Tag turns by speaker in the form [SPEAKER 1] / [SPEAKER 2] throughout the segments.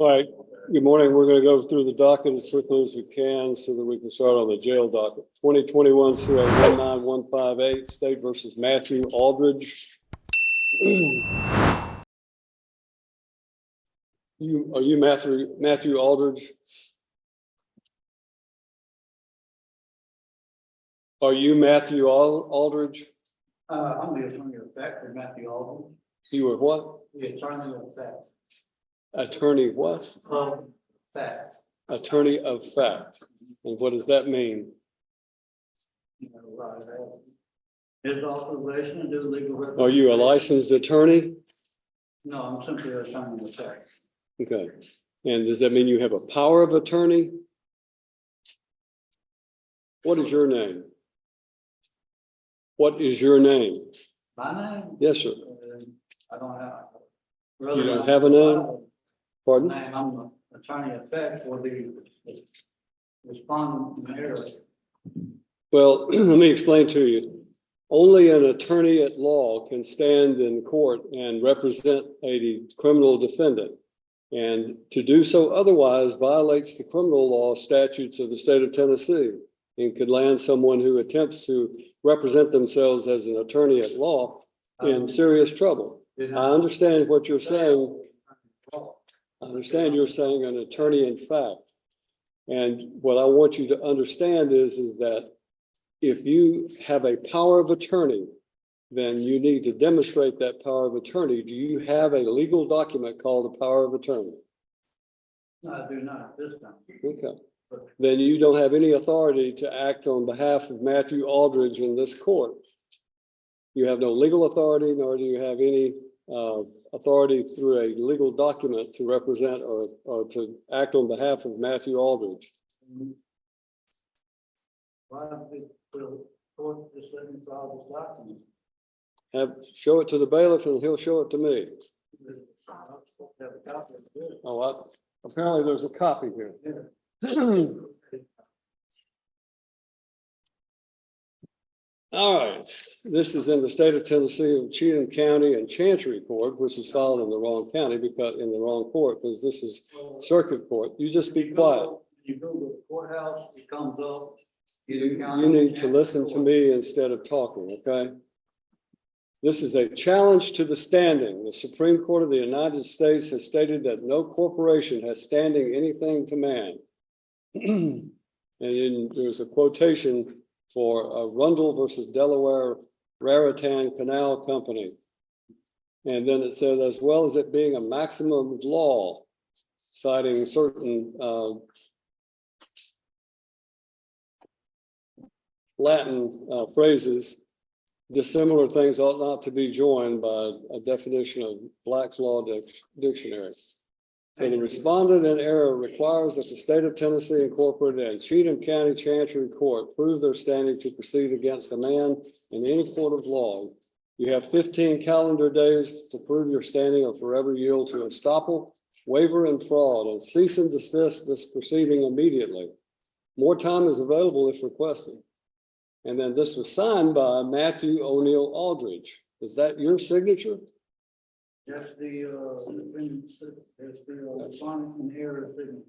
[SPEAKER 1] All right, good morning. We're going to go through the docket as quickly as we can so that we can start on the jail docket. 2021 CR 19158, State versus Matthew Aldridge. Are you Matthew Aldridge? Are you Matthew Aldridge?
[SPEAKER 2] I'm the attorney of fact for Matthew Aldridge.
[SPEAKER 1] You were what?
[SPEAKER 2] The attorney of fact.
[SPEAKER 1] Attorney what?
[SPEAKER 2] Of fact.
[SPEAKER 1] Attorney of fact. And what does that mean?
[SPEAKER 2] His authorization to do legal representation.
[SPEAKER 1] Are you a licensed attorney?
[SPEAKER 2] No, I'm simply an attorney of fact.
[SPEAKER 1] Okay. And does that mean you have a power of attorney? What is your name? What is your name?
[SPEAKER 2] My name?
[SPEAKER 1] Yes, sir.
[SPEAKER 2] I don't have.
[SPEAKER 1] You don't have a name? Pardon?
[SPEAKER 2] I'm the attorney of fact for the respondent area.
[SPEAKER 1] Well, let me explain to you. Only an attorney at law can stand in court and represent a criminal defendant. And to do so otherwise violates the criminal law statutes of the state of Tennessee and could land someone who attempts to represent themselves as an attorney at law in serious trouble. I understand what you're saying. I understand you're saying an attorney in fact. And what I want you to understand is that if you have a power of attorney, then you need to demonstrate that power of attorney. Do you have a legal document called a power of attorney?
[SPEAKER 2] No, I do not this time.
[SPEAKER 1] Okay. Then you don't have any authority to act on behalf of Matthew Aldridge in this court. You have no legal authority, nor do you have any authority through a legal document to represent or to act on behalf of Matthew Aldridge.
[SPEAKER 2] Why don't we court just let me file this document?
[SPEAKER 1] Show it to the bailiff and he'll show it to me.
[SPEAKER 2] Have a copy of it.
[SPEAKER 1] Oh, apparently there's a copy here. All right, this is in the state of Tennessee of Cheatham County and Chancery Court, which is filed in the wrong county because in the wrong court, because this is circuit court. You just be quiet.
[SPEAKER 2] You go to the courthouse, it comes up.
[SPEAKER 1] You need to listen to me instead of talking, okay? This is a challenge to the standing. The Supreme Court of the United States has stated that no corporation has standing anything to man. And then there's a quotation for Rundle versus Delaware Raritan Canal Company. And then it said, as well as it being a maximum of law, citing certain Latin phrases, dissimilar things ought not to be joined by a definition of Black's Law Dictionary. So the respondent in error requires that the state of Tennessee Incorporated and Cheatham County Chancery Court prove their standing to proceed against a man in any court of law. You have 15 calendar days to prove your standing or forever yield to estoppel, waiver, and fraud, and cease and desist this proceeding immediately. More time is available if requested. And then this was signed by Matthew O'Neill Aldridge. Is that your signature?
[SPEAKER 2] That's the respondent in error signature.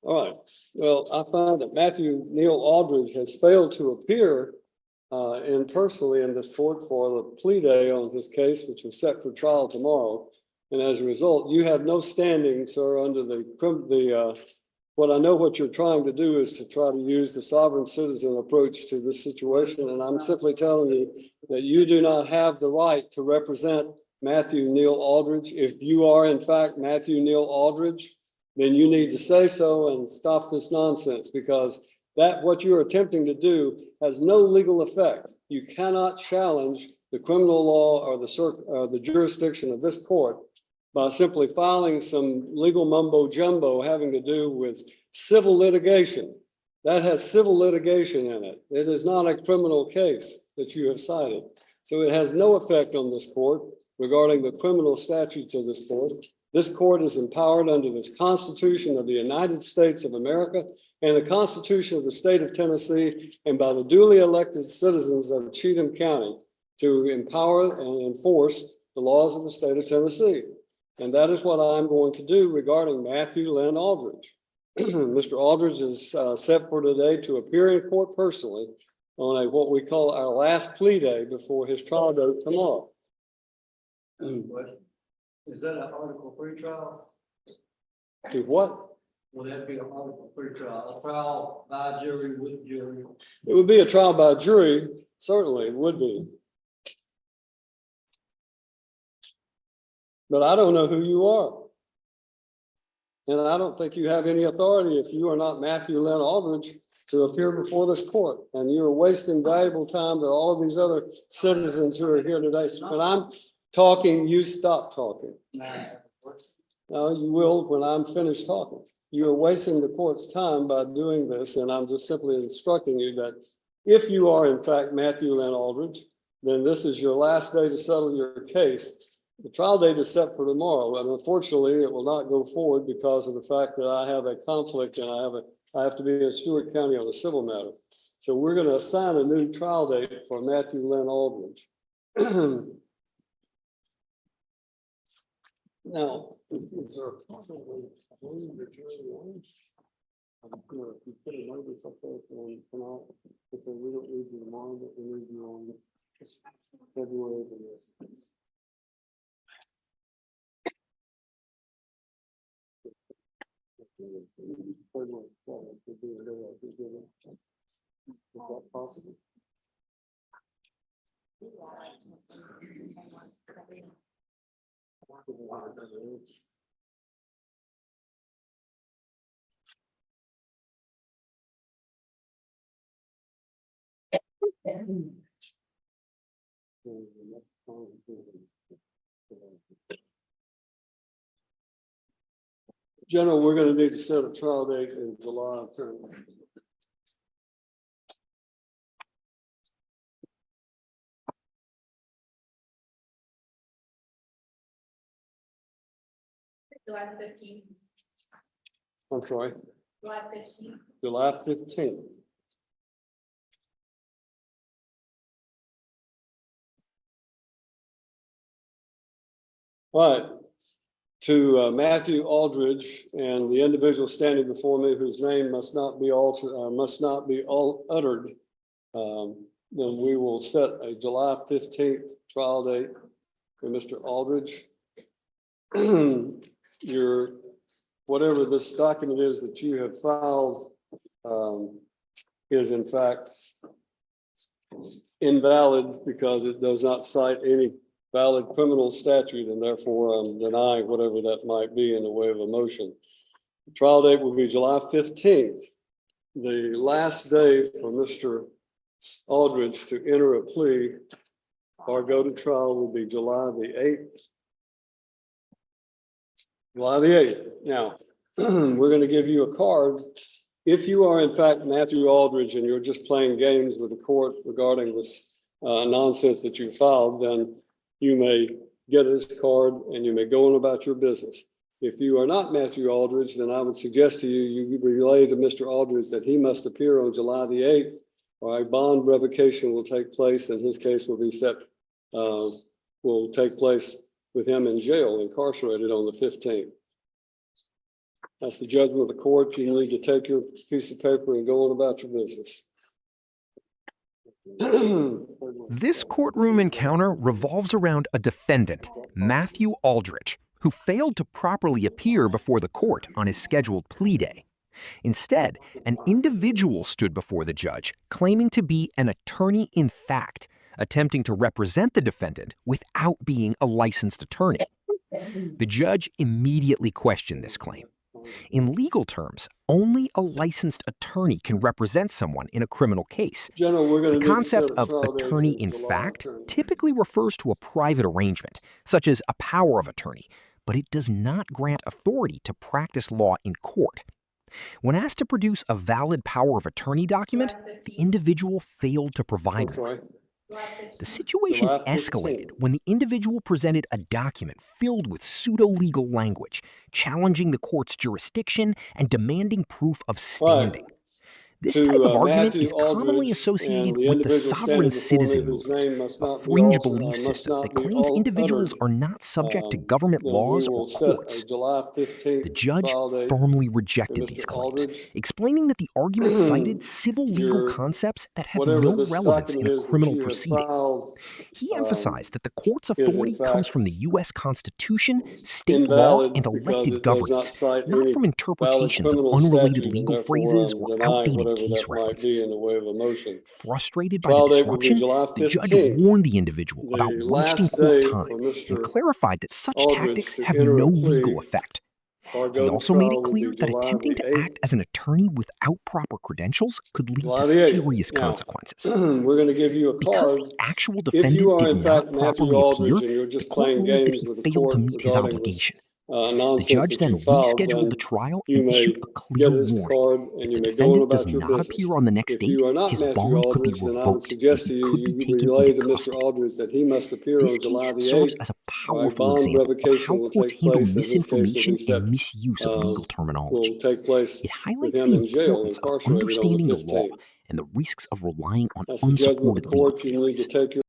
[SPEAKER 1] All right. Well, I find that Matthew Neal Aldridge has failed to appear personally in this court for the plea day on his case, which is set for trial tomorrow. And as a result, you have no standing, sir, under what I know what you're trying to do is to try to use the sovereign citizen approach to this situation. And I'm simply telling you that you do not have the right to represent Matthew Neal Aldridge. If you are in fact Matthew Neal Aldridge, then you need to say so and stop this nonsense, because what you're attempting to do has no legal effect. You cannot challenge the criminal law or the jurisdiction of this court by simply filing some legal mumbo jumbo having to do with civil litigation. That has civil litigation in it. It is not a criminal case that you have cited. So it has no effect on this court regarding the criminal statutes of this court. This court is empowered under the Constitution of the United States of America and the Constitution of the state of Tennessee, and by the duly elected citizens of Cheatham County to empower and enforce the laws of the state of Tennessee. And that is what I'm going to do regarding Matthew Lynn Aldridge. Mr. Aldridge is set for today to appear in court personally on what we call our last plea day before his trial date tomorrow.
[SPEAKER 2] Is that an article pre-trial?
[SPEAKER 1] To what?
[SPEAKER 2] Would that be an article pre-trial, a trial by jury with jury?
[SPEAKER 1] It would be a trial by jury, certainly it would be. But I don't know who you are. And I don't think you have any authority if you are not Matthew Lynn Aldridge to appear before this court. And you're wasting valuable time to all of these other citizens who are here today. So when I'm talking, you stop talking. No, you will when I'm finished talking. You are wasting the court's time by doing this. And I'm just simply instructing you that if you are in fact Matthew Lynn Aldridge, then this is your last day to settle your case. The trial date is set for tomorrow, and unfortunately, it will not go forward because of the fact that I have a conflict and I have to be in Stewart County on a civil matter. So we're going to assign a new trial date for Matthew Lynn Aldridge. Now, is there a problem with the jury ones? I'm going to put a notice up there for tonight. If we don't need you tomorrow, but we need you on February the 6th. February 7th would be a day I could give it. Is that possible? General, we're going to need to set a trial date in July.
[SPEAKER 3] July 15th.
[SPEAKER 1] I'm sorry.
[SPEAKER 3] July 15th.
[SPEAKER 1] July 15th. All right. To Matthew Aldridge and the individual standing before me whose name must not be uttered, then we will set a July 15th trial date for Mr. Aldridge. Whatever this document is that you have filed is in fact invalid because it does not cite any valid criminal statute, and therefore I'm denying whatever that might be in the way of a motion. The trial date will be July 15th. The last day for Mr. Aldridge to enter a plea or go to trial will be July the 8th. July the 8th. Now, we're going to give you a card. If you are in fact Matthew Aldridge and you're just playing games with the court regarding this nonsense that you filed, then you may get this card and you may go on about your business. If you are not Matthew Aldridge, then I would suggest to you, you relay to Mr. Aldridge that he must appear on July the 8th, or a bond revocation will take place, and his case will be will take place with him in jail, incarcerated on the 15th. That's the judgment of the court. You need to take your piece of paper and go on about your business.
[SPEAKER 4] This courtroom encounter revolves around a defendant, Matthew Aldridge, who failed to properly appear before the court on his scheduled plea day. Instead, an individual stood before the judge claiming to be an attorney in fact, attempting to represent the defendant without being a licensed attorney. The judge immediately questioned this claim. In legal terms, only a licensed attorney can represent someone in a criminal case. The concept of attorney in fact typically refers to a private arrangement, such as a power of attorney, but it does not grant authority to practice law in court. When asked to produce a valid power of attorney document, the individual failed to provide one. The situation escalated when the individual presented a document filled with pseudo-legal language, challenging the court's jurisdiction and demanding proof of standing. This
[SPEAKER 1] to
[SPEAKER 4] type of argument
[SPEAKER 1] Matthew
[SPEAKER 4] is commonly
[SPEAKER 1] Aldridge,
[SPEAKER 4] associated
[SPEAKER 1] and the
[SPEAKER 4] with the
[SPEAKER 1] individual
[SPEAKER 4] sovereign
[SPEAKER 1] standing before me
[SPEAKER 4] citizen
[SPEAKER 1] whose
[SPEAKER 4] movement,
[SPEAKER 1] name must
[SPEAKER 4] a
[SPEAKER 1] not be
[SPEAKER 4] fringe
[SPEAKER 1] altered,
[SPEAKER 4] belief
[SPEAKER 1] must
[SPEAKER 4] system
[SPEAKER 1] not
[SPEAKER 4] that
[SPEAKER 1] be
[SPEAKER 4] claims individuals
[SPEAKER 1] uttered.
[SPEAKER 4] are not subject to government
[SPEAKER 1] Then we
[SPEAKER 4] laws or
[SPEAKER 1] will set a
[SPEAKER 4] courts.
[SPEAKER 1] July
[SPEAKER 4] The
[SPEAKER 1] 15th
[SPEAKER 4] judge
[SPEAKER 1] trial date
[SPEAKER 4] firmly
[SPEAKER 1] for
[SPEAKER 4] rejected
[SPEAKER 1] Mr.
[SPEAKER 4] these claims,
[SPEAKER 1] Aldridge.
[SPEAKER 4] explaining that the argument cited civil legal concepts that have
[SPEAKER 1] Whatever
[SPEAKER 4] no
[SPEAKER 1] this
[SPEAKER 4] relevance in
[SPEAKER 1] document
[SPEAKER 4] a
[SPEAKER 1] is that
[SPEAKER 4] criminal
[SPEAKER 1] you have
[SPEAKER 4] proceeding.
[SPEAKER 1] filed
[SPEAKER 4] He emphasized that the court's
[SPEAKER 1] is in
[SPEAKER 4] authority comes
[SPEAKER 1] fact
[SPEAKER 4] from the U.S. Constitution, state law,
[SPEAKER 1] invalid
[SPEAKER 4] and
[SPEAKER 1] because
[SPEAKER 4] elected
[SPEAKER 1] it does not
[SPEAKER 4] governance,
[SPEAKER 1] cite
[SPEAKER 4] not
[SPEAKER 1] any
[SPEAKER 4] from
[SPEAKER 1] valid
[SPEAKER 4] interpretations of
[SPEAKER 1] criminal
[SPEAKER 4] unrelated
[SPEAKER 1] statute, and
[SPEAKER 4] legal
[SPEAKER 1] therefore
[SPEAKER 4] phrases
[SPEAKER 1] I'm
[SPEAKER 4] or
[SPEAKER 1] denying
[SPEAKER 4] outdated
[SPEAKER 1] whatever
[SPEAKER 4] case
[SPEAKER 1] that might be
[SPEAKER 4] references.
[SPEAKER 1] in the way of a motion.
[SPEAKER 4] Frustrated by the
[SPEAKER 1] Trial date will be
[SPEAKER 4] disruption,
[SPEAKER 1] July
[SPEAKER 4] the judge
[SPEAKER 1] 15th,
[SPEAKER 4] warned the individual about
[SPEAKER 1] the
[SPEAKER 4] wasting
[SPEAKER 1] last
[SPEAKER 4] court
[SPEAKER 1] day
[SPEAKER 4] time
[SPEAKER 1] for
[SPEAKER 4] and
[SPEAKER 1] Mr.
[SPEAKER 4] clarified that such
[SPEAKER 1] Aldridge
[SPEAKER 4] tactics
[SPEAKER 1] to
[SPEAKER 4] have
[SPEAKER 1] enter
[SPEAKER 4] no
[SPEAKER 1] a
[SPEAKER 4] legal
[SPEAKER 1] plea
[SPEAKER 4] effect.
[SPEAKER 1] or
[SPEAKER 4] He
[SPEAKER 1] go to
[SPEAKER 4] also made
[SPEAKER 1] trial
[SPEAKER 4] it
[SPEAKER 1] will be
[SPEAKER 4] clear that
[SPEAKER 1] July
[SPEAKER 4] attempting
[SPEAKER 1] the
[SPEAKER 4] to
[SPEAKER 1] 8th.
[SPEAKER 4] act as an attorney without proper credentials could lead to
[SPEAKER 1] July the 8th.
[SPEAKER 4] serious
[SPEAKER 1] Now,
[SPEAKER 4] consequences.
[SPEAKER 1] we're going to give you a
[SPEAKER 4] Because
[SPEAKER 1] card.
[SPEAKER 4] the actual
[SPEAKER 1] If you
[SPEAKER 4] defendant
[SPEAKER 1] are
[SPEAKER 4] did
[SPEAKER 1] in
[SPEAKER 4] not
[SPEAKER 1] fact Matthew
[SPEAKER 4] properly appear,
[SPEAKER 1] Aldridge and you're
[SPEAKER 4] the
[SPEAKER 1] just
[SPEAKER 4] court
[SPEAKER 1] playing
[SPEAKER 4] ruled that
[SPEAKER 1] games
[SPEAKER 4] he
[SPEAKER 1] with the
[SPEAKER 4] failed to
[SPEAKER 1] court
[SPEAKER 4] meet his
[SPEAKER 1] regarding
[SPEAKER 4] obligation.
[SPEAKER 1] this
[SPEAKER 4] The
[SPEAKER 1] nonsense
[SPEAKER 4] judge
[SPEAKER 1] that you
[SPEAKER 4] then
[SPEAKER 1] filed,
[SPEAKER 4] rescheduled the
[SPEAKER 1] then
[SPEAKER 4] trial
[SPEAKER 1] you
[SPEAKER 4] and
[SPEAKER 1] may
[SPEAKER 4] issued a
[SPEAKER 1] get
[SPEAKER 4] clear
[SPEAKER 1] this
[SPEAKER 4] warning.
[SPEAKER 1] card and
[SPEAKER 4] If
[SPEAKER 1] you
[SPEAKER 4] the
[SPEAKER 1] may go on
[SPEAKER 4] defendant does
[SPEAKER 1] about your
[SPEAKER 4] not
[SPEAKER 1] business.
[SPEAKER 4] appear on the next
[SPEAKER 1] If
[SPEAKER 4] date,
[SPEAKER 1] you are not
[SPEAKER 4] his
[SPEAKER 1] Matthew
[SPEAKER 4] bond could be
[SPEAKER 1] Aldridge, then I would
[SPEAKER 4] revoked and
[SPEAKER 1] suggest
[SPEAKER 4] he
[SPEAKER 1] to you,
[SPEAKER 4] could be
[SPEAKER 1] you
[SPEAKER 4] taken
[SPEAKER 1] relay
[SPEAKER 4] into
[SPEAKER 1] to Mr.
[SPEAKER 4] custody.
[SPEAKER 1] Aldridge that he must appear
[SPEAKER 4] This
[SPEAKER 1] on July
[SPEAKER 4] case
[SPEAKER 1] the
[SPEAKER 4] serves
[SPEAKER 1] 8th.
[SPEAKER 4] as a
[SPEAKER 1] All right,
[SPEAKER 4] powerful
[SPEAKER 1] bond
[SPEAKER 4] example of how
[SPEAKER 1] revocation will
[SPEAKER 4] courts
[SPEAKER 1] take
[SPEAKER 4] handle
[SPEAKER 1] place, and his case will
[SPEAKER 4] misinformation
[SPEAKER 1] be set,
[SPEAKER 4] and misuse of legal
[SPEAKER 1] will
[SPEAKER 4] terminology.
[SPEAKER 1] take place
[SPEAKER 4] It
[SPEAKER 1] with
[SPEAKER 4] highlights
[SPEAKER 1] him
[SPEAKER 4] the
[SPEAKER 1] in jail,
[SPEAKER 4] importance of
[SPEAKER 1] incarcerated on the
[SPEAKER 4] understanding the law
[SPEAKER 1] 15th.
[SPEAKER 4] and the risks of relying on
[SPEAKER 1] That's the judgment of the
[SPEAKER 4] unsupported legal
[SPEAKER 1] court. You need to
[SPEAKER 4] theories.
[SPEAKER 1] take your